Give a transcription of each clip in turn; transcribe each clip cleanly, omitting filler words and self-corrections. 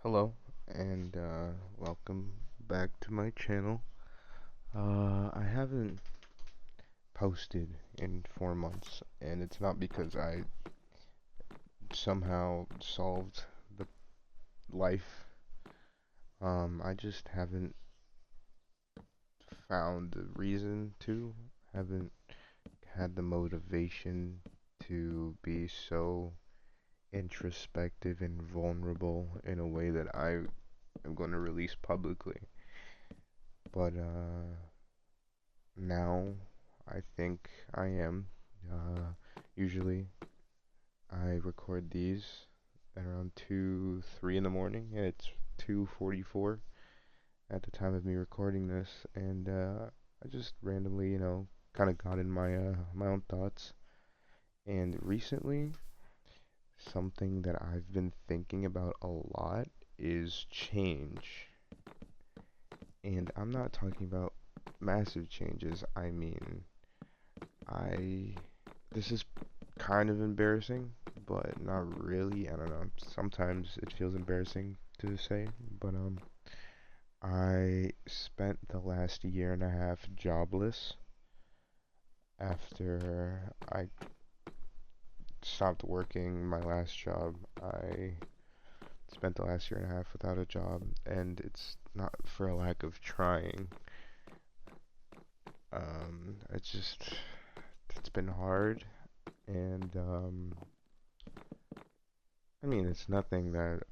Hello, and welcome back to my channel. I haven't posted in 4 months, and it's not because I somehow solved the life. I just haven't found the reason to, haven't had the motivation to be so introspective and vulnerable in a way that I am going to release publicly. But now I think I am. Usually I record these at around 2, 3 in the morning, and it's 2:44 at the time of me recording this, and I just randomly, kind of got in my own thoughts. And recently, something that I've been thinking about a lot is change. And I'm not talking about massive changes. I mean, I this is kind of embarrassing, but not really. I don't know. Sometimes it feels embarrassing to say, but I spent the last year and a half jobless after I stopped working my last job. I spent the last year and a half without a job, and it's not for a lack of trying. It's been hard, and I mean, it's nothing that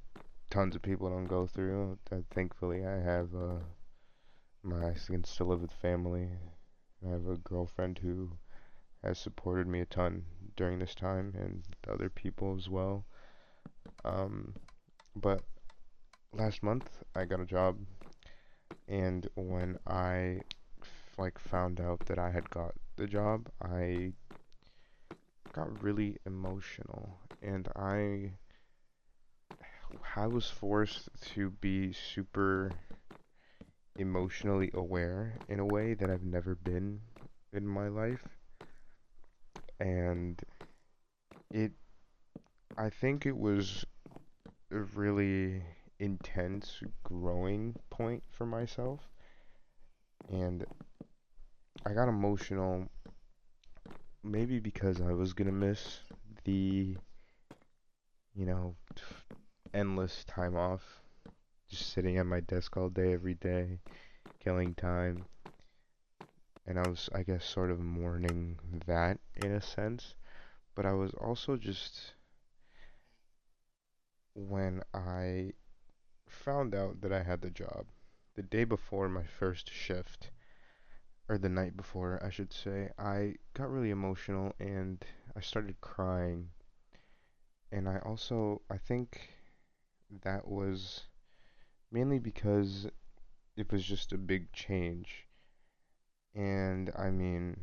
tons of people don't go through. Thankfully, I have I can still live with family. I have a girlfriend who has supported me a ton during this time, and other people as well. Um, but last month I got a job, and when I found out that I had got the job, I got really emotional, and I was forced to be super emotionally aware in a way that I've never been in my life. And it I think it was a really intense growing point for myself, and I got emotional maybe because I was gonna miss the, you know, endless time off, just sitting at my desk all day every day, killing time, and I was, I guess, sort of mourning that in a sense. But I was also just, when I found out that I had the job, the day before my first shift, or the night before, I should say, I got really emotional and I started crying. And I think that was mainly because it was just a big change. And I mean,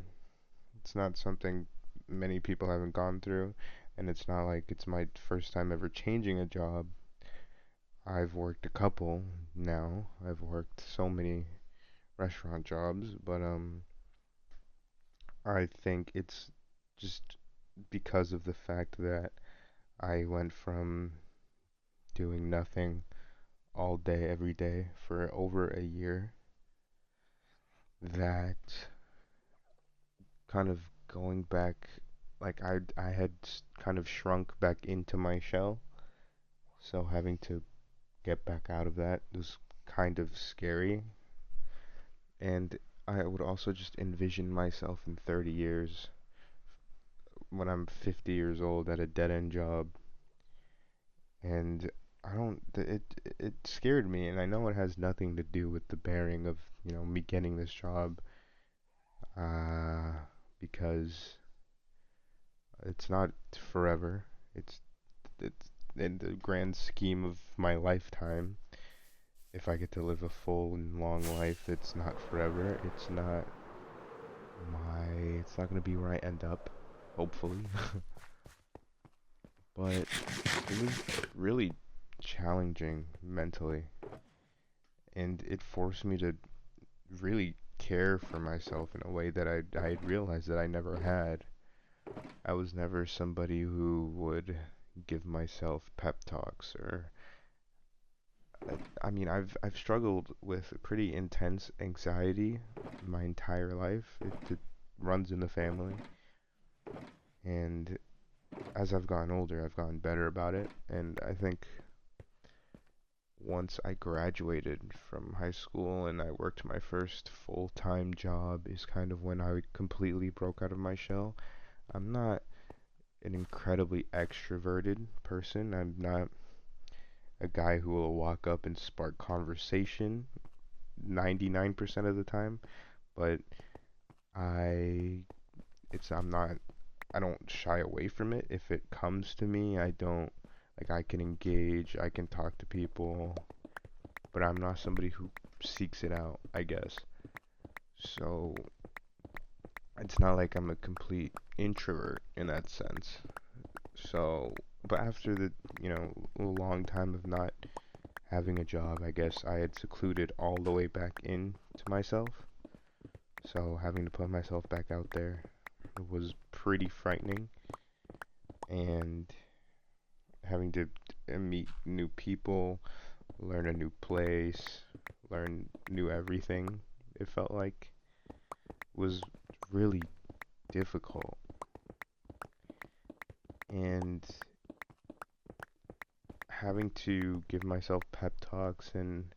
it's not something many people haven't gone through, and it's not like it's my first time ever changing a job. I've worked a couple now. I've worked so many restaurant jobs, but I think it's just because of the fact that I went from doing nothing all day every day for over a year, that kind of going back, like I had kind of shrunk back into my shell, so having to get back out of that was kind of scary. And I would also just envision myself in 30 years when I'm 50 years old at a dead end job. And I don't, it scared me, and I know it has nothing to do with the bearing of, me getting this job, uh, because it's not forever. It's, it's in the grand scheme of my lifetime. If I get to live a full and long life, it's not forever. It's not gonna be where I end up, hopefully. But it was really challenging mentally, and it forced me to really care for myself in a way that I had realized that I never had. I was never somebody who would give myself pep talks or I mean, I've struggled with pretty intense anxiety my entire life. It runs in the family, and as I've gotten older, I've gotten better about it. And I think once I graduated from high school and I worked my first full-time job is kind of when I completely broke out of my shell. I'm not an incredibly extroverted person. I'm not a guy who will walk up and spark conversation 99% of the time, but I I'm not I don't shy away from it. If it comes to me, I don't like I can engage, I can talk to people, but I'm not somebody who seeks it out, I guess. So it's not like I'm a complete introvert in that sense. So, but after a long time of not having a job, I guess I had secluded all the way back into myself. So having to put myself back out there was pretty frightening, and having to meet new people, learn a new place, learn new everything, it felt like was really difficult. And having to give myself pep talks and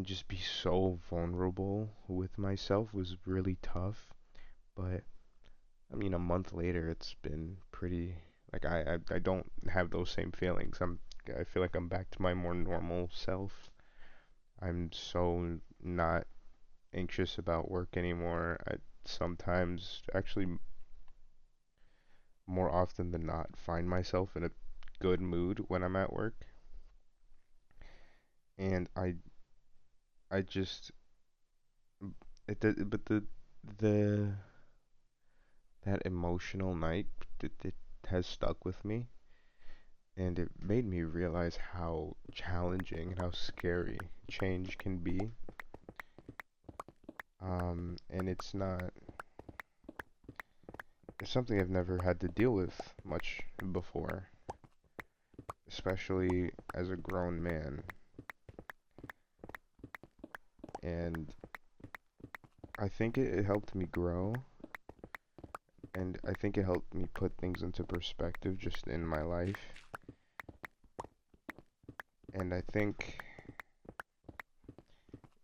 just be so vulnerable with myself was really tough. But I mean, a month later, it's been pretty like I don't have those same feelings. I feel like I'm back to my more normal self. I'm so not anxious about work anymore. I sometimes, actually more often than not, find myself in a good mood when I'm at work, and I just but the that emotional night, it has stuck with me, and it made me realize how challenging and how scary change can be. And it's something I've never had to deal with much before, especially as a grown man. And I think it helped me grow, and I think it helped me put things into perspective just in my life. And I think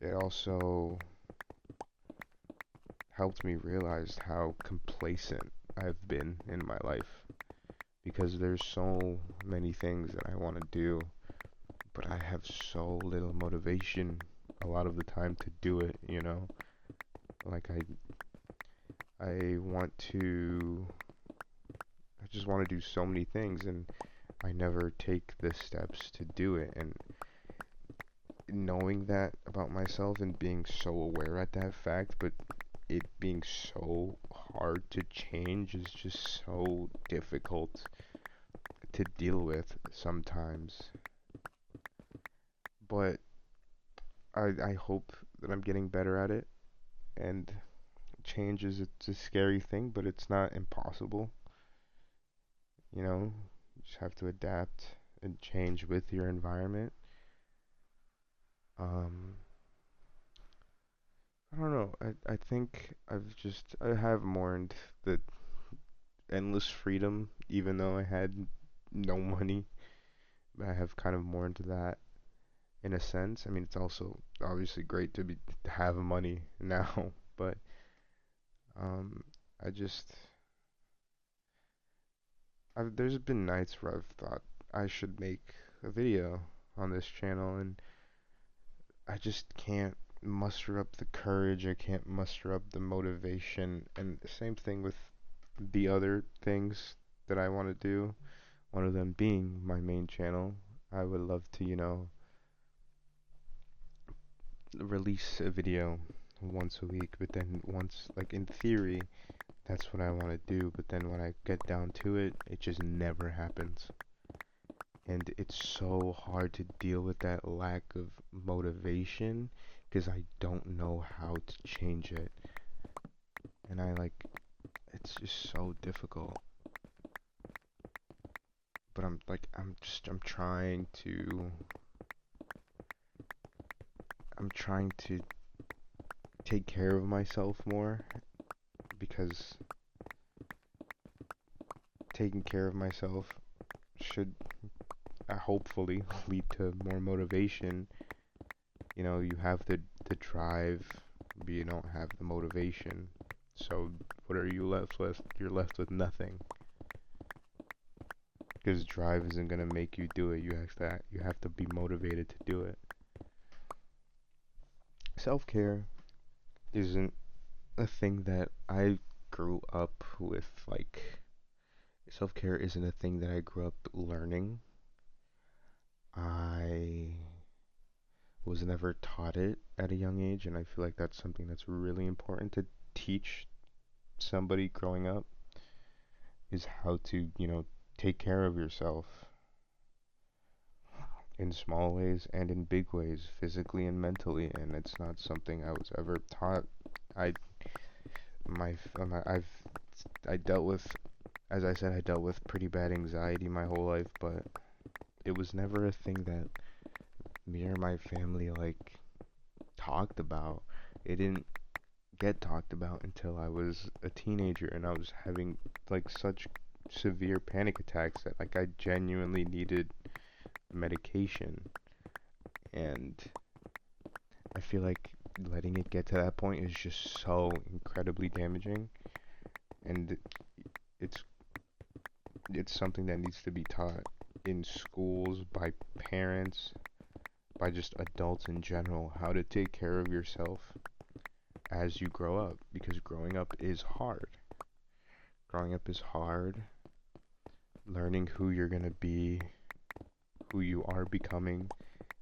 it also helped me realize how complacent I've been in my life, because there's so many things that I want to do, but I have so little motivation a lot of the time to do it, you know? Like I want to I just want to do so many things, and I never take the steps to do it. And knowing that about myself and being so aware at that fact, but it being so hard to change is just so difficult to deal with sometimes. But I hope that I'm getting better at it, and change is it's a scary thing, but it's not impossible. You just have to adapt and change with your environment. Um, I don't know. I think I have mourned the endless freedom, even though I had no money. I have kind of mourned that in a sense. I mean, it's also obviously great to have money now, but um, I just there's been nights where I've thought I should make a video on this channel, and I just can't muster up the courage. I can't muster up the motivation. And the same thing with the other things that I want to do. One of them being my main channel. I would love to, release a video once a week, but then once, like in theory, that's what I want to do. But then when I get down to it, it just never happens. And it's so hard to deal with that lack of motivation because I don't know how to change it. And it's just so difficult. But I'm trying to I'm trying to take care of myself more because taking care of myself should hopefully lead to more motivation. You know, you have the drive, but you don't have the motivation. So what are you left with? You're left with nothing. Because drive isn't gonna make you do it. You have to be motivated to do it. Self-care isn't a thing that I grew up with. Like, self-care isn't a thing that I grew up learning. I was never taught it at a young age, and I feel like that's something that's really important to teach somebody growing up, is how to, take care of yourself in small ways and in big ways, physically and mentally. And it's not something I was ever taught. I my I've I dealt with, as I said, I dealt with pretty bad anxiety my whole life, but it was never a thing that me or my family like talked about. It didn't get talked about until I was a teenager, and I was having like such severe panic attacks that like I genuinely needed medication. And I feel like letting it get to that point is just so incredibly damaging, and it's it's something that needs to be taught in schools, by parents, by just adults in general, how to take care of yourself as you grow up, because growing up is hard. Growing up is hard. Learning who you're going to be, who you are becoming,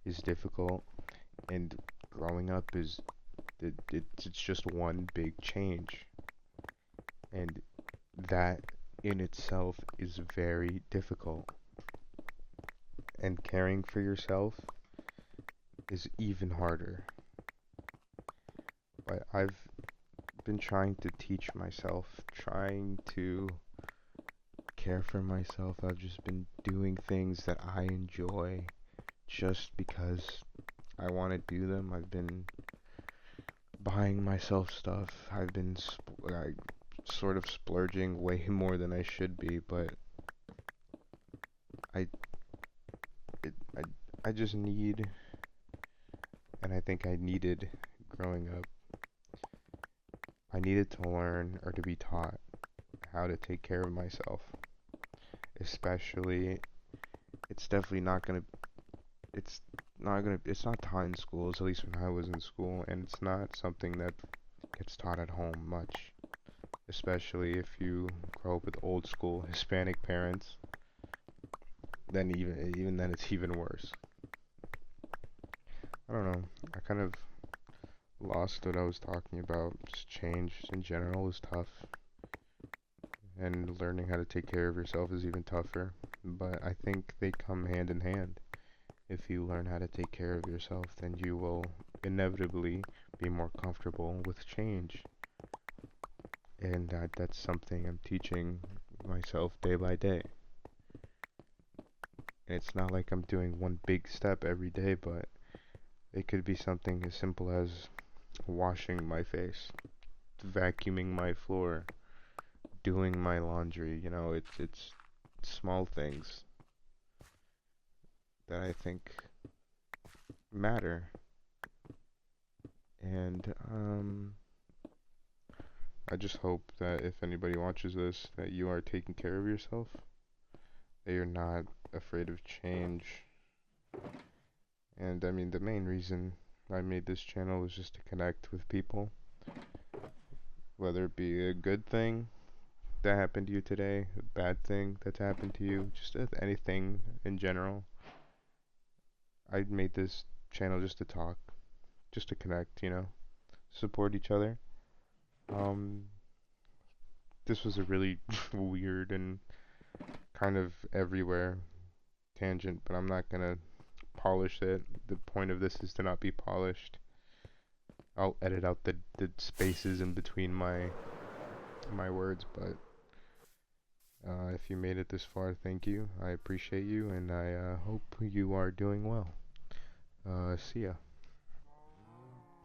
is difficult. And growing up is it's just one big change. And that in itself is very difficult. And caring for yourself is even harder. But I've been trying to teach myself, trying to care for myself. I've just been doing things that I enjoy just because I want to do them. I've been buying myself stuff. I've been sort of splurging way more than I should be, but I it, I just need, and I think I needed growing up, I needed to learn or to be taught how to take care of myself. Especially, it's definitely not gonna, it's not taught in schools, at least when I was in school, and it's not something that gets taught at home much. Especially if you grow up with old school Hispanic parents, then even then it's even worse. I don't know. I kind of lost what I was talking about. Just change in general is tough, and learning how to take care of yourself is even tougher. But I think they come hand in hand. If you learn how to take care of yourself, then you will inevitably be more comfortable with change. And that's something I'm teaching myself day by day. And it's not like I'm doing one big step every day, but it could be something as simple as washing my face, vacuuming my floor, doing my laundry. It's small things that I think matter. And I just hope that if anybody watches this, that you are taking care of yourself, that you're not afraid of change. And I mean, the main reason I made this channel was just to connect with people, whether it be a good thing that happened to you today, a bad thing that's happened to you, just anything in general. I made this channel just to talk, just to connect, support each other. Um, this was a really weird and kind of everywhere tangent, but I'm not gonna polish it. The point of this is to not be polished. I'll edit out the spaces in between my words, but if you made it this far, thank you. I appreciate you, and I hope you are doing well. See ya.